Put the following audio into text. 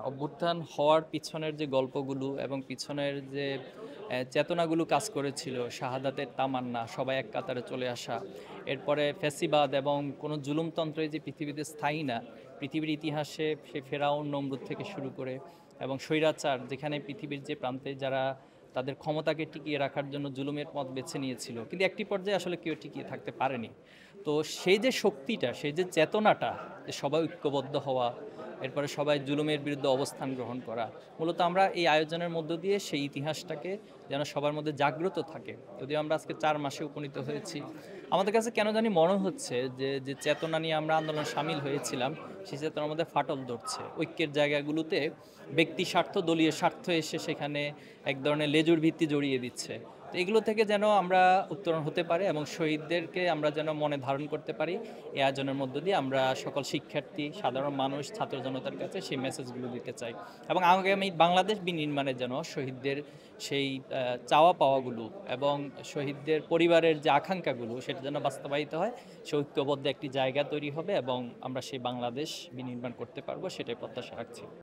অভ্যুত্থান হওয়ার পিছনের যে গল্পগুলো এবং পিছনের যে চেতনাগুলো কাজ করেছিল, শাহাদাতের তামান্না, সবাই এক কাতারে চলে আসা, এরপরে ফ্যাসিবাদ এবং কোনো জুলুমতন্ত্রে যে পৃথিবীতে স্থায়ী না, পৃথিবীর ইতিহাসে সে ফেরাউন নমরুদ থেকে শুরু করে এবং স্বৈরাচার যেখানে পৃথিবীর যে প্রান্তে যারা তাদের ক্ষমতাকে টিকিয়ে রাখার জন্য জুলুমের পথ বেছে নিয়েছিল, কিন্তু একটি পর্যায়ে আসলে কেউ টিকিয়ে থাকতে পারেনি। তো সেই যে শক্তিটা, সেই যে চেতনাটা, যে সবাই ঐক্যবদ্ধ হওয়া, এরপরে সবাই জুলুমের বিরুদ্ধে অবস্থান গ্রহণ করা, মূলত আমরা এই আয়োজনের মধ্য দিয়ে সেই ইতিহাসটাকে যেন সবার মধ্যে জাগ্রত থাকে। যদিও আমরা আজকে 4 মাসে উপনীত হয়েছি, আমাদের কাছে কেন জানি মনে হচ্ছে যে যে চেতনা নিয়ে আমরা আন্দোলনে সামিল হয়েছিলাম, সেই চেতনার মধ্যে ফাটল ধরছে। ঐক্যের জায়গাগুলোতে ব্যক্তি স্বার্থ, দলীয় স্বার্থ এসে সেখানে এক ধরনের লেজুর ভিত্তি জড়িয়ে দিচ্ছে। তো এগুলো থেকে যেন আমরা উত্তরণ হতে পারি এবং শহীদদেরকে আমরা যেন মনে ধারণ করতে পারি, এই আয়োজনের মধ্য দিয়ে আমরা সকল শিক্ষার্থী, সাধারণ মানুষ, ছাত্র জনতার কাছে সেই মেসেজগুলো দিতে চাই। এবং আগামী বাংলাদেশ বিনির্মাণে যেন শহীদদের সেই চাওয়া পাওয়াগুলো এবং শহীদদের পরিবারের যে আকাঙ্ক্ষাগুলো, সেটা যেন বাস্তবায়িত হয়, সে ঐক্যবদ্ধ একটি জায়গা তৈরি হবে এবং আমরা সেই বাংলাদেশ বিনির্মাণ করতে পারবো, সেটাই প্রত্যাশা রাখছি।